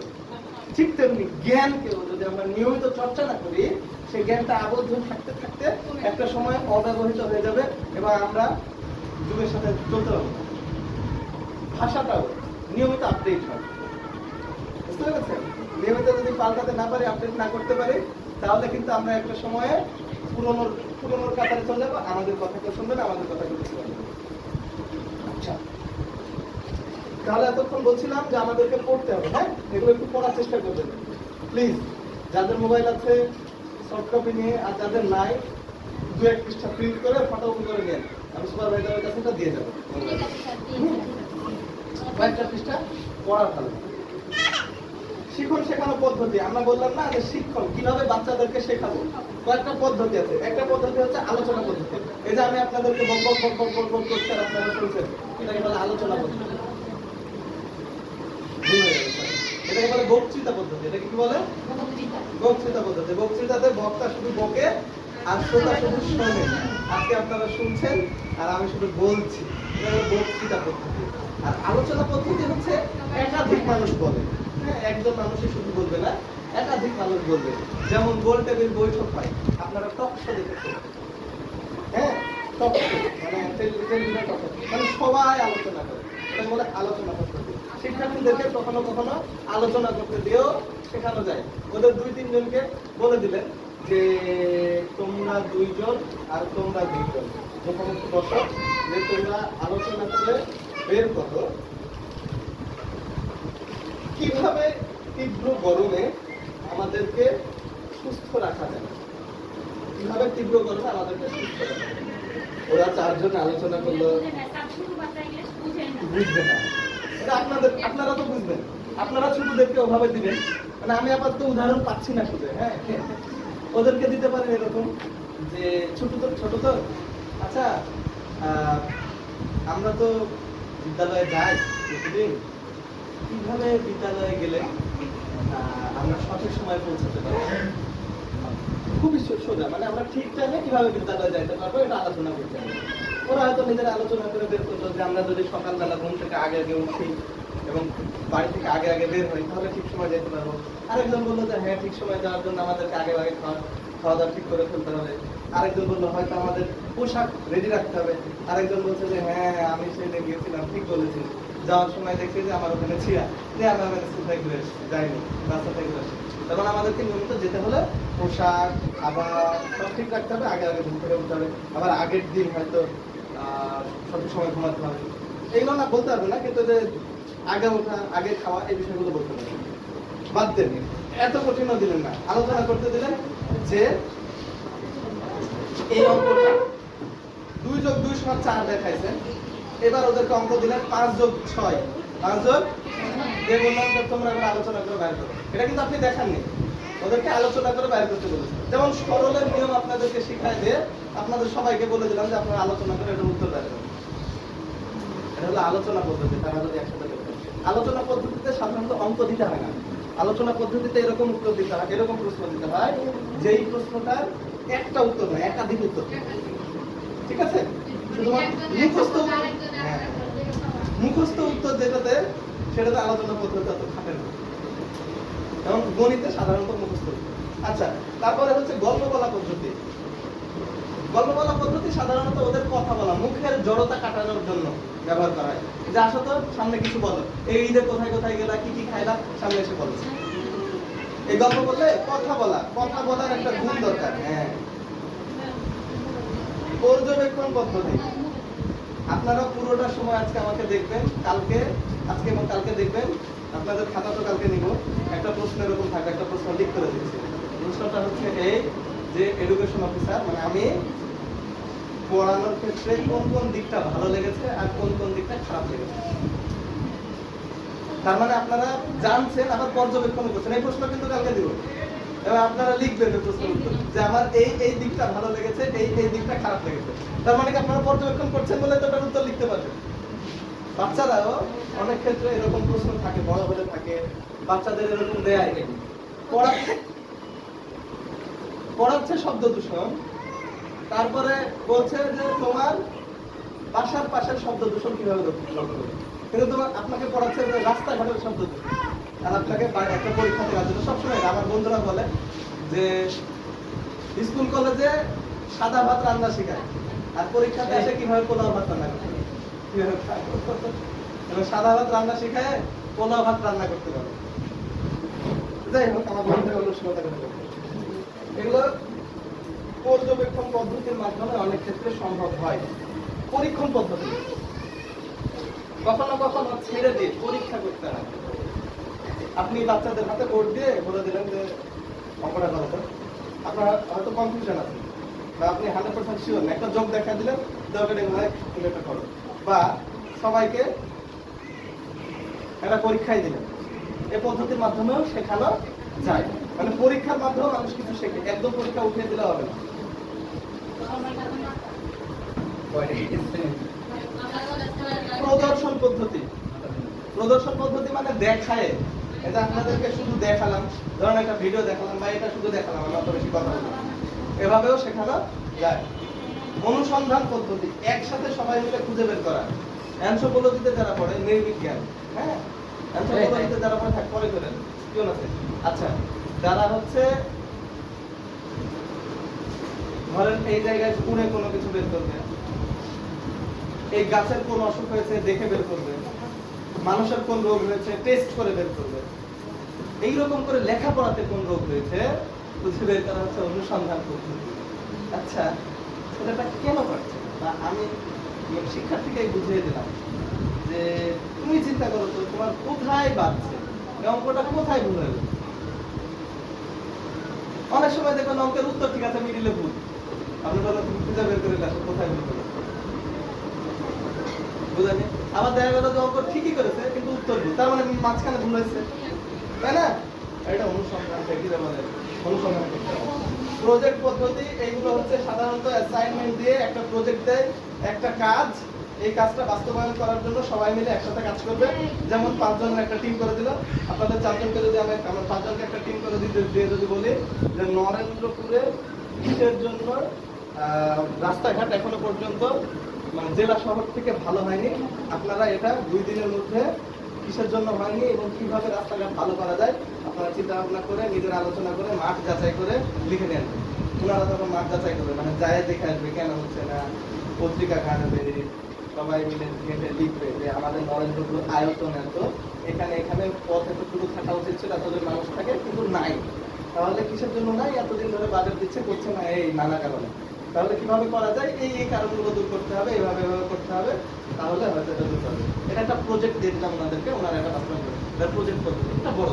ঠিক তেমনি জ্ঞানকেও যদি আমরা নিয়মিত চর্চা না করি, সেই জ্ঞানটা আবদ্ধ থাকতে থাকতে একটা সময় অব্যবহৃত হয়ে যাবে এবং আমরা যুগের সাথে চলতে পারবো। ভাষাটাও নিয়মিত আপডেট হয়, বুঝতে পেরেছেন? নিয়মিত যদি পাল্টাতে না পারি, আপডেট না করতে পারি, তাহলে কিন্তু আমরা একটা সময়ে পুরনোর কাতারে চলে যাবো, আমাদের কথা কেউ শুনবে না, আমাদের কথা কেউ বুঝতে পারবে না। আচ্ছা, তাহলে এতক্ষণ বলছিলাম যে আমাদেরকে পড়তে হবে, হ্যাঁ, এগুলো একটু পড়ার চেষ্টা করবেন প্লিজ। যাদের মোবাইল আছে সফট কপি নিয়ে, আর যাদের নাই 2-1 পৃষ্ঠা প্রিন্ট করে ফটোকপি করে নেন, আমি সুপারভাইজারের কাছে এটা দিয়ে যাবো। কয়েকটা পৃষ্ঠা পড়া ভালো। শিখন শেখানো পদ্ধতি, আমরা বললাম না যে শিক্ষণ কিভাবে বাচ্চাদেরকে শেখাবো, কয়েকটা পদ্ধতি আছে। একটা পদ্ধতি হচ্ছে আলোচনা পদ্ধতি। এই যে আমি আপনাদেরকে বক বক বক বক বক বক করছি আর আপনারা শুনছেন, এটাকে বলে আলোচনা পদ্ধতি। এটাকে বলে বক্তৃতা পদ্ধতি। এটাকে কি বলে? বক্তৃতা পদ্ধতি। বক্তৃতাতে বক্তা শুধু বকে আর শ্রোতা শুধু শোনে। আজকে আপনারা শুনছেন আর আমি শুধু বলছি, এটা হলো বক্তৃতা পদ্ধতি। আর আলোচনা পদ্ধতি হচ্ছে একাধিক মানুষ বলে, হ্যাঁ, একজন মানুষই শুধু বলবে না, একাধিক মানুষ বলবে। যেমন গোল টেবিল বৈঠক হয়, আপনারা টক শো দেখেছেন, হ্যাঁ, টক শো মানে টেলিভিশন টক শো, মানে সবাই আলোচনা করে, এটা বলে আলোচনা পদ্ধতি। শিক্ষার্থীদেরকে কখনো কখনো আলোচনা করতে দিয়েও শেখানো যায়। ওদের 2-3 জনকে বলে দিলেন যে তোমরা 2 জন আর তোমরা 2 জন মুখোমুখি বসো, যে তোমরা আলোচনা করে বের করো কিভাবে তীব্র গরমে আমাদেরকে সুস্থ রাখা যায়, কিভাবে তীব্র গরমে আমাদেরকে সুস্থ রাখা যায়। ওরা 4 জন আলোচনা করলো, বুঝবে না, এটা আপনারা তো বুঝবেন, আপনারা ছোটদেরকে ওভাবে দিবেন। মানে আমি আপাতত উদাহরণ পাচ্ছি না শুধু, হ্যাঁ, ওদেরকে দিতে পারেন এরকম যে ছোট তো আচ্ছা, আমরা তো বিদ্যালয়ে যাই প্রতিদিন, কিভাবে বিদ্যালয়ে গেলে আমরা সঠিক সময় পৌঁছাতে পারবো, খুবই সোজা, মানে আমরা ঠিক টাইমে কিভাবে বিদ্যালয়ে যাইতে পারবো এটা আলোচনা করতে হবে। ওরা হয়তো নিজেরা আলোচনা করে বের করলো যে আমরা যদি সকালবেলা ঘুম থেকে আগে আগে উঠি এবং বাড়ি থেকে আগে আগে বের হই তাহলে ঠিক সময় যেতে পারবো। আরেকজন বললো যে হ্যাঁ, ঠিক সময় যাওয়ার জন্য আমাদেরকে আগে আগে খাওয়া দাওয়া ঠিক করে ফেলতে হবে। আরেকজন বললো হয়তো আমাদের পোশাক রেডি রাখতে হবে। আরেকজন বলছে যে হ্যাঁ, আমি সেদিন গেছিলাম, ঠিক বলেছি, যাওয়ার সময় দেখছি যে আমার ওখানে ছিয়া যে আমি আমার স্কুল থেকে ঘুরে এসেছি, যাইনি, রাস্তা থেকে ঘুরে এসেছি। তখন আমাদেরকে নিয়মিত যেতে হলে পোশাক, খাবার সব ঠিক রাখতে হবে, আগে আগে ঘুম থেকে উঠতে হবে, আবার আগের দিন হয়তো সঠিক সময় ঘুমাতে হবে। এইগুলো না বলতে পারবে না, কিন্তু যে আগে ওঠা, আগে খাওয়া, এই বিষয়গুলো বলতে পারবে। বাদ দেন, এত কঠিনও দিলেন না, আলোচনা করতে দিলেন যে এই অঙ্কটা 2 + 2 = 4 দেখাইছেন। এবার ওদেরকে অঙ্ক দিলেন 5 + 6, 5 + যে বললাম যে তোমরা এবার আলোচনা করে বাইর করো। এটা কিন্তু আপনি দেখাননি, ওদেরকে আলোচনা করে বাইর করতে বলেছেন। যেমন সরলের নিয়ম আপনাদেরকে শিখায় দিয়ে আপনাদের সবাইকে বলে দিলাম যে আপনারা আলোচনা করে এটা উত্তর বাইর করুন। এটা হলো আলোচনা পদ্ধতি। তারা যদি একসাথে করতেন, আলোচনা পদ্ধতিতে সাধারণত অঙ্ক দিতে হয় না। আলোচনা পদ্ধতিতে এরকম উত্তর দিতে হয়, এরকম প্রশ্ন দিতে হয় যেই প্রশ্নটার একটা উত্তর নয়, একাধিক উত্তর। ঠিক আছে? শুধুমাত্র মুখস্থ উত্তর যেটাতে, সেটাতে আলোচনা পদ্ধতি অত খাটে না। এবং গণিতে সাধারণত মুখস্থ। আচ্ছা, তারপরে হচ্ছে গল্প বলা পদ্ধতি। গল্প বলা পদ্ধতি সাধারণত ওদের কথা বলা, মুখের জড়তা কাটানোর জন্য ব্যবহার করা হয়। যে আসো তো, সামনে কিছু বলো, এই ঈদে কোথায় কোথায় গেলা, কি কি খাইলা, সামনে এসে বলো। এই গল্প বললে কথা বলার একটা গুণ দরকার। হ্যাঁ, পর্যবেক্ষণ পদ্ধতি। আপনারা পুরোটা সময় আজকে আমাকে দেখবেন, আজকে এবং কালকে দেখবেন। আপনাদের খাতা তো কালকে নিব। একটা প্রশ্ন এরকম থাকবে, একটা প্রশ্ন লিখ করে দিচ্ছি। প্রশ্নটা হচ্ছে এই যে এডুকেশন অফিসার মানে আমি পড়ানোর ক্ষেত্রে কোন কোন দিকটা ভালো লেগেছে আর কোন কোন দিকটা খারাপ লেগেছে। তার মানে আপনারা জানছেন, আবার পর্যবেক্ষণ করছেন। এই প্রশ্ন কিন্তু কালকে দিব। এবার আপনারা লিখবেন এই প্রশ্নের উত্তর যে আমার এই দিকটা ভালো লেগেছে, এই দিকটা খারাপ লেগেছে। তার মানে কি আপনারা পর্যবেক্ষণ করছেন বলে তো এটার উত্তর লিখতে পারবেন। বাচ্চারাও অনেক ক্ষেত্রে এরকম প্রশ্ন থাকে, বড় হলে থাকে, বাচ্চাদের এরকম দেয় পড়া পড়াচ্ছে শব্দ দূষণ, তারপরে বলছে যে তোমার বাসার পাশের শব্দ দূষণ কিভাবে রোধ করবে, কিন্তু তোমার আপনাকে পড়াচ্ছে যে রাস্তাঘাটের শব্দ দূষণ। আর আপনাকে একটা পরীক্ষা দেওয়ার জন্য সবসময় আমার বন্ধুরা বলে যে স্কুল কলেজে সাদা ভাত রান্না শেখায়, আর পরীক্ষাতে এসে কিভাবে পোলাও ভাত রান্না করতে হবে, কিভাবে এবং সাদা ভাত রান্না শেখায় পোলাও ভাত রান্না করতে পারে। যাই হোক, আমার বন্ধুরা অনুষ্ঠিত এগুলো পর্যবেক্ষণ পদ্ধতির মাধ্যমে অনেক ক্ষেত্রে সম্ভব হয়। পরীক্ষণ পদ্ধতি কখনো কখনো ছেড়ে দিয়ে পরীক্ষা করতে হয়। আপনি বাচ্চাদের হাতে বোর্ড দিয়ে বলে দিলেন যে অঙ্কটা করো তো, আপনার হয়তো কনফিউশন আছে বা আপনি 100% শিওর না, একটা যোগ দেখা দিলেন দরকার তুমি এটা করো, বা সবাইকে একটা পরীক্ষাই দিলেন। এই পদ্ধতির মাধ্যমেও শেখানো যায়, মানে পরীক্ষার মাধ্যমে মানুষ কিছু শেখে, একদম পরীক্ষা উঠিয়ে দিলে হবে না। প্রদর্শন পদ্ধতি, প্রদর্শন পদ্ধতি মানে দেখায়, এটা আপনাদেরকে শুধু দেখালাম, ধরেন একটা ভিডিও দেখালাম বা এটা শুধু দেখালাম, আমি অত বেশি কথা বললাম, এভাবেও শেখানো যায়। অনুসন্ধান পদ্ধতি, একসাথে সবাই মিলে খুঁজে বের করা। অ্যানথ্রোপোলজিতে যারা পড়ে, নৃবিজ্ঞান, হ্যাঁ অ্যানথ্রোপোলজিতে যারা পড়ে থাক পরে করেন কি আছে, আচ্ছা যারা হচ্ছে ধরেন এই জায়গায় ঘুরে কোনো কিছু বের করবে, এই গাছের কোন অসুখ হয়েছে দেখে বের করবে, মানুষের কোন রোগ হয়েছে টেস্ট করে বের করবে, এইরকম করে লেখাপড়াতে কোন রোগ হয়েছে খুঁজে বের করা হচ্ছে অনুসন্ধান পদ্ধতি। আচ্ছা সেটা কেন করছে, বা আমি শিক্ষার্থীকে বুঝিয়ে দিলাম যে তুমি চিন্তা করো তো তোমার কোথায় বাড়ছে, অঙ্কটা কোথায় ভুল হলো। অনেক সময় দেখবেন অঙ্কের উত্তর ঠিক আছে, মিডিলে ভুল, আপনি বলেন তুমি খুঁজে বের করে আসো কোথায় ভুল হলো, বুঝলেন? আবার দেখা গেল যে অঙ্ক ঠিকই করেছে কিন্তু উত্তর ভুল, তার মানে মাঝখানে ভুল হয়েছে, তাই না? এটা অনুসন্ধান থেকে বলে অনুসন্ধান করতে হবে। প্রজেক্ট পদ্ধতি, এইগুলো হচ্ছে সাধারণত অ্যাসাইনমেন্ট দিয়ে একটা প্রজেক্ট দেয়, একটা কাজ, এই কাজটা বাস্তবায়ন করার জন্য সবাই মিলে একসাথে কাজ করবে। যেমন 5 জনের একটা টিম করে দিল, আপনাদের 4 জনকে যদি আমরা 5 জনকে একটা টিম করে দিয়ে যদি বলি যে নরেন্দ্রপুরে কিসের জন্য রাস্তাঘাট এখনো পর্যন্ত মানে জেলা শহর থেকে ভালো হয়নি, আপনারা এটা 2 দিনের মধ্যে কিসের জন্য হয়নি এবং কিভাবে রাস্তাঘাট ভালো করা যায় আপনারা চিন্তা ভাবনা করে নিজের আলোচনা করে মাঠ যাচাই করে লিখে নেন। ওনারা তখন মাঠ যাচাই করবে, মানে যায় দেখে আসবে কেন হচ্ছে না, পত্রিকা ঘাটবে, সবাই মিলে ঘেটে লিখবে যে আমাদের নরেন্দ্রপুর আয়তন এত, এখানে এখানে পথ এতটুকু থাকা উচিত ছিল, এতজন মানুষ থাকে কিন্তু নাই, তাহলে কিসের জন্য নাই, এতদিন ধরে বাজেট দিচ্ছে করছে না, এই নানা কারণে, তাহলে কিভাবে করা যায়, এই কারণগুলো দূর করতে হবে, এইভাবে এভাবে করতে হবে, তাহলে হয়তো এটা দূর হবে। এটা একটা প্রজেক্ট দিয়ে দিলাম ওনাদেরকে, ওনারা একটা বাস্তবায়ন করবে, এটা প্রজেক্ট পদ্ধতি, এটা বড়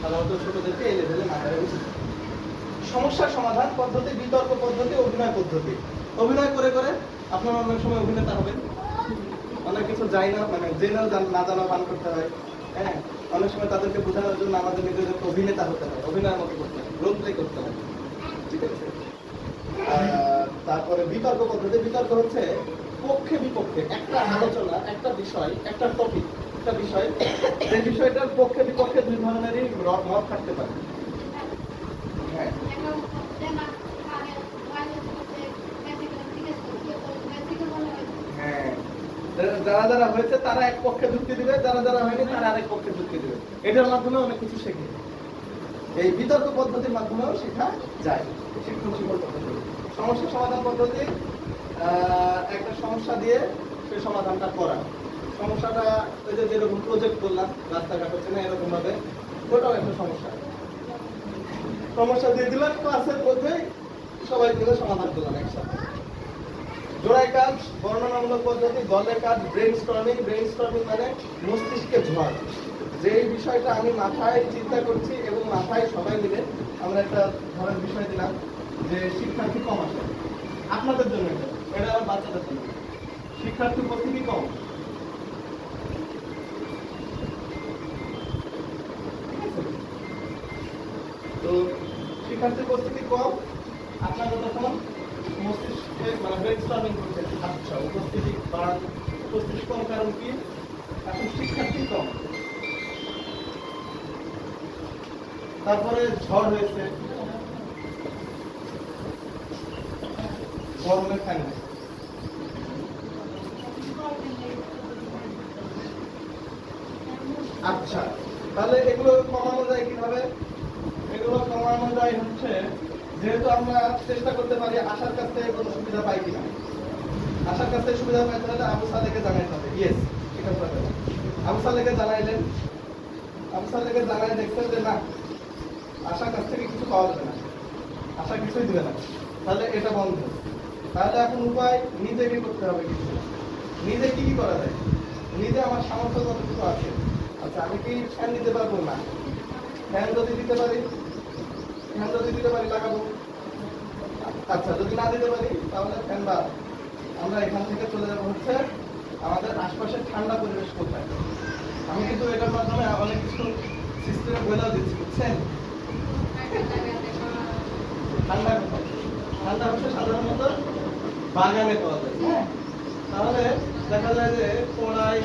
সাধারণত ছোটদেরকে এই লেভেলে মাথায় উচিত। সমস্যার সমাধান পদ্ধতি, বিতর্ক পদ্ধতি, অভিনয় পদ্ধতি। অভিনয় করে করে আপনারা অনেক সময় অভিনেতা হবেন, অনেক কিছু যায় না, মানে জেনেও না জানা পান করতে হয়, হ্যাঁ অনেক সময় তাদেরকে বোঝানোর জন্য আমাদের নিজেদেরকে অভিনেতা হতে হয়, অভিনয়ের মতো করতে হয়, রোল প্লে করতে হয়, ঠিক আছে? তারপরে বিতর্ক পদ্ধতি, বিতর্ক হচ্ছে পক্ষে বিপক্ষে একটা আলোচনা, একটা বিষয়, একটা টপিক, একটা বিষয়, যে বিষয়টার পক্ষে বিপক্ষে 2 ধরনেরই মত থাকতে পারে। হ্যাঁ হ্যাঁ, যারা যারা হয়েছে তারা এক পক্ষে যুক্তি দিবে, যারা যারা হয়নি তারা আরেক পক্ষে যুক্তি দিবে, এটার মাধ্যমে অনেক কিছু শেখে। এই বিতর্ক পদ্ধতির মাধ্যমেও শেখা যায়। সমস্যা সমাধান পদ্ধতি, একটা সমস্যা দিয়ে সেই সমাধানটা করা, সমস্যাটা ওই যে যেরকম প্রজেক্ট করলাম রাস্তাঘাট হচ্ছে না এরকম ভাবে, ওটাও একটা সমস্যা, সমস্যা দিয়ে দিলাম ক্লাসের মধ্যেই সবাই মিলে সমাধান করলাম একসাথে। জোড়াই কাজ, বর্ণনামূলক পদ্ধতি, দলের কাজ, ব্রেইনস্টর্মিং, ব্রেইনস্টর্মিং মানে মস্তিষ্কে ঝড়, যে বিষয়টা আমি মাথায় চিন্তা করছি এবং মাথায় সবাই মিলে আমরা একটা ধরেন বিষয় দিলাম যে শিক্ষার্থী কম আসে, আপনাদের জন্য এটা আমার বাচ্চাদের জন্য, শিক্ষার্থী উপস্থিতি কম, তো শিক্ষার্থী উপস্থিতি কম, আপনারা তখন মস্তিষ্কে মানে ব্রেইনস্টর্মিং করতে আচ্ছা উপস্থিতি বাড়ান, উপস্থিতি কম কারণ কি, এখন শিক্ষার্থী কম, তারপরে ঝড় হয়েছে, গরমের ফ্যান নেই। আচ্ছা, তাহলে এগুলো কমানো যায় কিভাবে? এগুলো কমানো যায় হচ্ছে, যেহেতু আমরা চেষ্টা করতে পারি আশার কাছ থেকে কোনো সুবিধা পাই কিনা। আশার কাছ থেকে সুবিধা পাইতে হলে আবু সালেহকে জানাইতে হবে। ইয়েস, ঠিক আছে। আবু সালেহকে জানাইলেন, আবু সালেহকে জানাই দেখছেন যে না, আশার কাছ থেকে কিছু পাওয়া যাবে না, আশা কিছুই দিবে না, তাহলে এটা বন্ধ। তাহলে এখন উপায় নিজেকে করতে হবে কিছু। নিজে কি কি করা যায়? নিজে আমার সামর্থ্য যতটুকু আছে। আচ্ছা, আমি কি ফ্যান দিতে পারবো? না। ফ্যান যদি দিতে পারি, লাগাবো। আচ্ছা, যদি না দিতে পারি তাহলে ফ্যান বাদ। আমরা এখান থেকে চলে যাবো হচ্ছে আমাদের আশপাশের ঠান্ডা পরিবেশ কোথায়। আমি কিন্তু এটার মাধ্যমে অনেক কিছু সিস্টেমে বলেও দিচ্ছি, বুঝছেন? ঠান্ডা কোথায়? ঠান্ডা হচ্ছে সাধারণত বাগানে পাওয়া যায়। হ্যাঁ, তাহলে দেখা যায় যে পোড়াই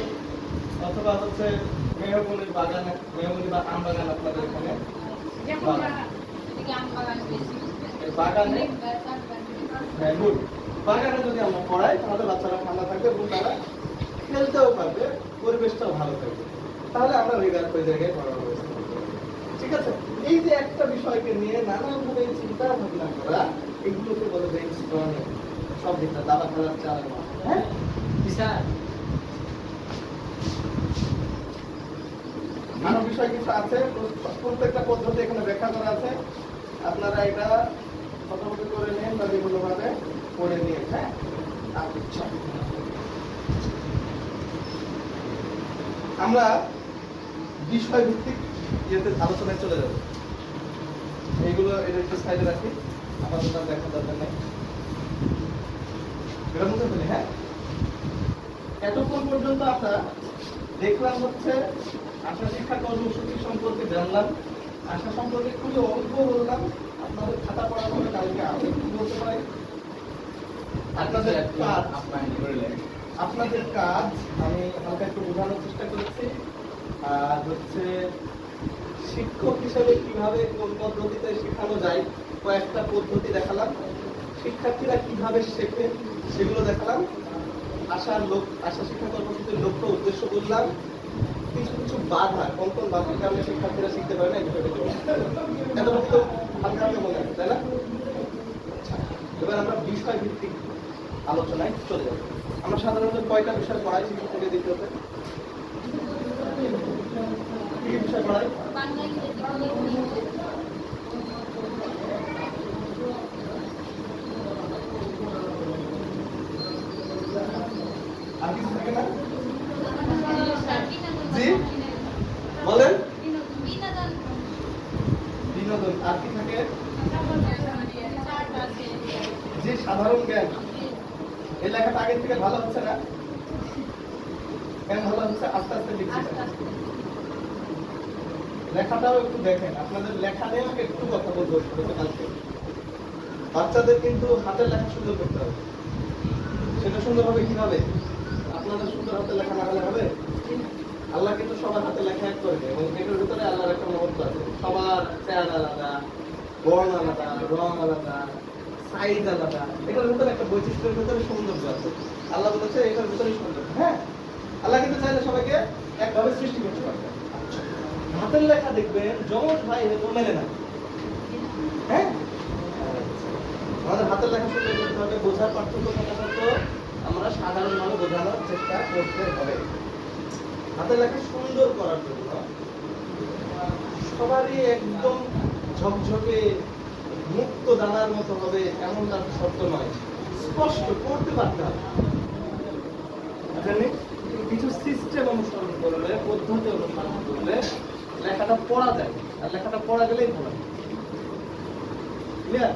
অথবা হচ্ছে মেহগনির বাগানে, মেহগনি বা আম বাগান আপনাদের এখানে বাগানে, হ্যাঁ গুড, বাগানে যদি আমরা পড়াই তাহলে বাচ্চারা ঠান্ডা থাকবে এবং তারা খেলতেও পারবে, পরিবেশটাও ভালো থাকবে। তাহলে আমরা ওই জায়গায় পড়ার ব্যবস্থা করতে পারি। ঠিক আছে? এই যে একটা বিষয়কে নিয়ে নানানভাবে চিন্তা ভাবনা করা, এগুলোকে বলে ব্রেইনস্টর্মিং। সব দিকটা দাবা খেলার চাল। হ্যাঁ স্যার, আরো বিষয় কিছু আছে, প্রত্যেকটা পদ্ধতি এখানে ব্যাখ্যা করা আছে। আপনারা এটা ফটোকপি করে নিন বা বিভিন্ন ভাবে পড়ে নিন। হ্যাঁ, আচ্ছা, আমরা বিষয় ভিত্তিক ইয়েতে আলোচনায় চলে যাব। এইগুলো এটা একটু সাইডে রাখি, আপাতত দেখা দরকার নেই। এটা বুঝতে পেরে? হ্যাঁ, এতক্ষণ পর্যন্ত আমরা দেখলাম হচ্ছে আশা শিক্ষা কর্মসূচি সম্পর্কে জানলাম, আশা সম্পর্কে খুবই অল্প বললাম। আপনাদের খাতা পড়া হবে কালকে আরো একটু বলতে পারি। আপনাদের কাজ আমি হালকা একটু বোঝানোর চেষ্টা করেছি। আর হচ্ছে শিক্ষক হিসেবে কিভাবে কোন পদ্ধতিতে শেখানো যায় কয়েকটা পদ্ধতি দেখালাম। শিক্ষার্থীরা কিভাবে শেখে সেগুলো দেখালাম। আশা শিক্ষা কর্মসূচির লক্ষ্য উদ্দেশ্য বললাম। কিছু কিছু বাধা, কোন কোন বাধার কারণে শিক্ষার্থীরা শিখতে পারে না, এই বিষয়টা এতটুকু তো হালকা হালকা মনে আছে, তাই না? এবার আমরা বিষয় ভিত্তিক আলোচনায় চলে যাব। আমরা সাধারণত কয়টা বিষয় পড়াই শিক্ষক থেকে দিতে হবে? কি বিষয় পড়াই? আর কিছু থাকে না? জি বলেন। বিনোদন। আর কি থাকে? যে সাধারণ জ্ঞান। এই লেখাটা আগের থেকে ভালো হচ্ছে না? কেন ভালো হচ্ছে? আস্তে আস্তে লিখছি। লেখাটাও একটু দেখেন, আপনাদের লেখা নিয়ে আমাকে একটু কথা বলবো কালকে। বাচ্চাদের কিন্তু হাতের লেখা সুন্দর করতে হবে। সেটা সুন্দর হবে কিভাবে? আপনাদের সুন্দর হাতের লেখা না হলে হবে? আল্লাহ কিন্তু সবার হাতে লেখা এক করে দেয় এবং এটার ভিতরে আল্লাহর একটা মহত্ব আছে। সবার চেহারা আলাদা, বর্ণ আলাদা, রং আলাদা, সাইজ আলাদা। এটার ভিতরে একটা বৈশিষ্ট্যের ভিতরে সৌন্দর্য আছে। আল্লাহ বলেছে এটার ভিতরে সৌন্দর্য। হ্যাঁ, আল্লাহ কিন্তু চাইলে সবাইকে একভাবে সৃষ্টি করতে পারবে। হাতের লেখা দেখবেন যমজ ভাই হয়তো মেলে না। হ্যাঁ, আমাদের হাতের লেখা সুন্দর করতে হবে। বোঝার পার্থক্য থাকা আমরা সাধারণভাবে বোঝানোর চেষ্টা করতে হবে। হাতের লেখা সুন্দর করার জন্য সবারই একদম ঝকঝকে মুক্ত দানার মতো হবে এমনটা শর্ত নয়, স্পষ্ট পড়তে পারতে হবে। কিছু সিস্টেম অনুসরণ করলে, পদ্ধতি অনুসরণ করলে লেখাটা পড়া যায়। আর লেখাটা পড়া গেলেই ভালো। ক্লিয়ার?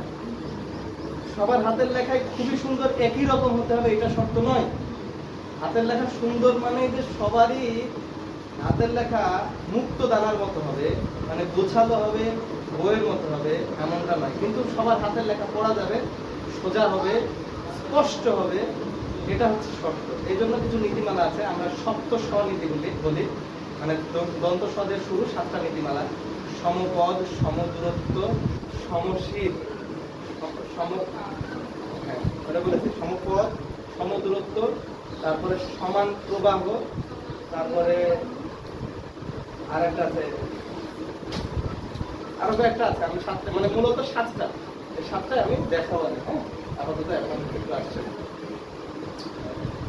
সবার হাতের লেখায় খুবই সুন্দর একই রকম হতে হবে এটা শর্ত নয়। হাতের লেখা সুন্দর মানে যে সবারই হাতের লেখা মুক্ত দানার মতো হবে, মানে গোছালো হবে, বইয়ের মতো হবে এমনটা নয়। কিন্তু সবার হাতের লেখা পড়া যাবে, সোজা হবে, স্পষ্ট হবে, এটা হচ্ছে শর্ত। এই জন্য কিছু নীতিমালা আছে, আমরা সপ্ত স্বনীতিগুলি বলি, মানে দন্ত স্বদের শুরু 7টা নীতিমালা। সমপদ, সমদূরত্ব, সমশীল, ওটা বলেছি সমপথ, সমদূরত্ব, তারপরে সমান প্রবাহ, তারপরে আর একটা আছে, আরো কয়েকটা আছে। আমি সাতটা, মানে মূলত সাতটা, এই সাতটায় আমি দেখাবো না। হ্যাঁ, আপাতত এখন একটু আসছে।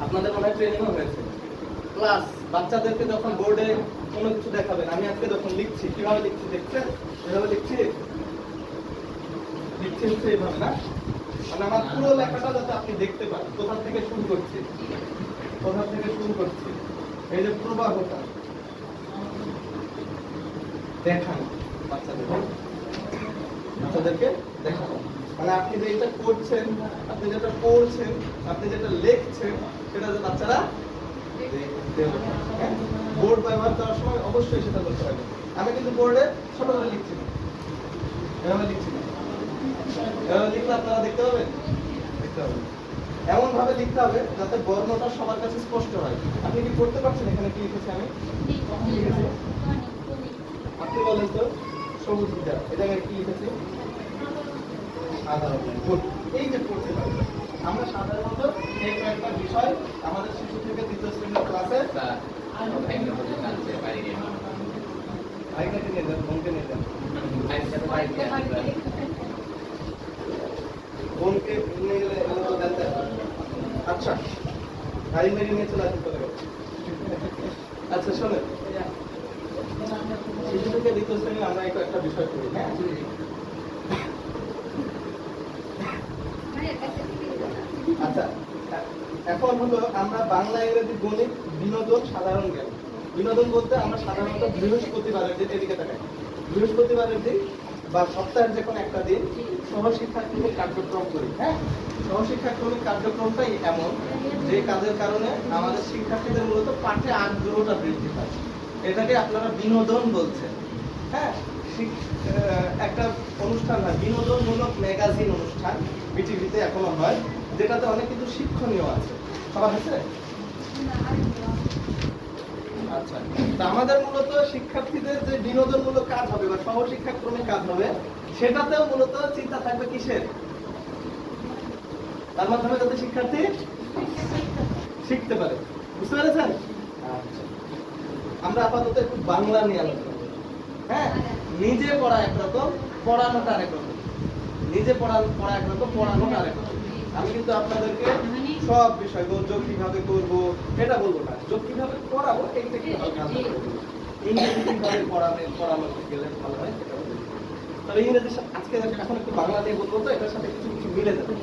আপনাদের মনে হয় ট্রেনিংও হয়েছে। ক্লাস বাচ্চাদেরকে যখন বোর্ডে কোনো কিছু দেখাবেন, আমি আজকে যখন লিখছি কিভাবে লিখছি দেখছেন? এভাবে লিখছি, লিখছি হচ্ছে এইভাবে না, মানে আমার পুরো লেখাটা যাতে আপনি দেখতে পান কোথা থেকে শুরু করছি, কোথা থেকে শুরু করছি। এই যে প্রবাহটা দেখানো বাচ্চাদেরকে দেখানো, মানে আপনি যেটা করছেন, আপনি যেটা পড়ছেন, আপনি যেটা লিখছেন, সেটা যে বাচ্চারা বোর্ড ব্যবহার করার সময় অবশ্যই সেটা করতে হবে। আমি কিন্তু বোর্ডে ছোট করে লিখছি না, এভাবে লিখছি না। এভাবে লিখলে আপনারা দেখতে পাবেন, দেখতে পাবেন। এমন ভাবে লিখতে হবে যাতে বর্ণটা সবার কাছে স্পষ্ট হয়। আপনি কি পড়তে পারছেন এখানে কি লিখেছি আমি? আপনি বলেন তো, সবুজ বিটা এটা কি লিখেছি? সাধারণ। এই যে পড়তে পারবেন, আমরা সাধারণত এই কয়েকটা বিষয় আমাদের শিশু থেকে দ্বিতীয় শ্রেণীর ক্লাসে ভাইকে নিয়ে যান, বোনকে নিয়ে যান, বোনকে নিয়ে গেলে এগুলো তো জানতে হবে। আচ্ছা, ভাই মেরে নিয়ে চলে আসতে হবে। আচ্ছা শোনেন, শিশু থেকে দ্বিতীয় শ্রেণী আমরা এই কয়েকটা বিষয় করি। হ্যাঁ, আচ্ছা, এখন হলো আমরা বাংলা, ইংরেজি, গণিত, বিনোদন, সাধারণ জ্ঞান। বিনোদন বলতে আমরা সাধারণত বৃহস্পতিবারের দিন, এদিকে তাকাই, বৃহস্পতিবারের দিন বা সপ্তাহের যে কোনো একটা দিন সহশিক্ষাক্রমিক কার্যক্রম করি। হ্যাঁ, সহশিক্ষাক্রমিক কার্যক্রমটাই এমন যে কাজের কারণে আমাদের শিক্ষার্থীদের মূলত পাঠে আগ্রহটা বৃদ্ধি পায়। এটাকে আপনারা বিনোদন বলছেন। হ্যাঁ, একটা অনুষ্ঠান হয় বিনোদনমূলক ম্যাগাজিন অনুষ্ঠান, বিটিভিতে এখনো হয়, যেটাতে অনেক কিছু শিক্ষণীয় আছে। সবার আছে? আচ্ছা, তা আমাদের মূলত শিক্ষার্থীদের যে বিনোদনমূলক কাজ হবে বা সহশিক্ষাক্রমিক কাজ হবে, সেটাতেও মূলত চিন্তা থাকবে কিসের? তার মাধ্যমে যাতে শিক্ষার্থী শিখতে পারে। বুঝতে পেরেছেন? আচ্ছা, আমরা আপাতত একটু বাংলা নিয়ে আলোচনা করি। হ্যাঁ, নিজে পড়া একরকম, পড়ানোটা আরেক রকম। নিজে পড়া একরকম, পড়ানোটা আরেক রকম। আমি কিন্তু আপনাদেরকে সব বিষয় যোগ কিভাবে করবো এটা বলবো না, যোগ কিভাবে পড়াবো এইটা ইংরেজি কিভাবে পড়ানো গেলে ভালো হয় সেটা বলবো। তবে ইংরেজির সাথে আজকে এখন একটু বাংলা নিয়ে বলবো, তো এটার সাথে কিছু কিছু মিলে যাবে।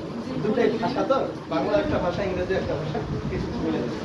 দুটাই ভাষা তো, বাংলা একটা ভাষা, ইংরেজি একটা ভাষা, কিছু কিছু মিলে যাবে।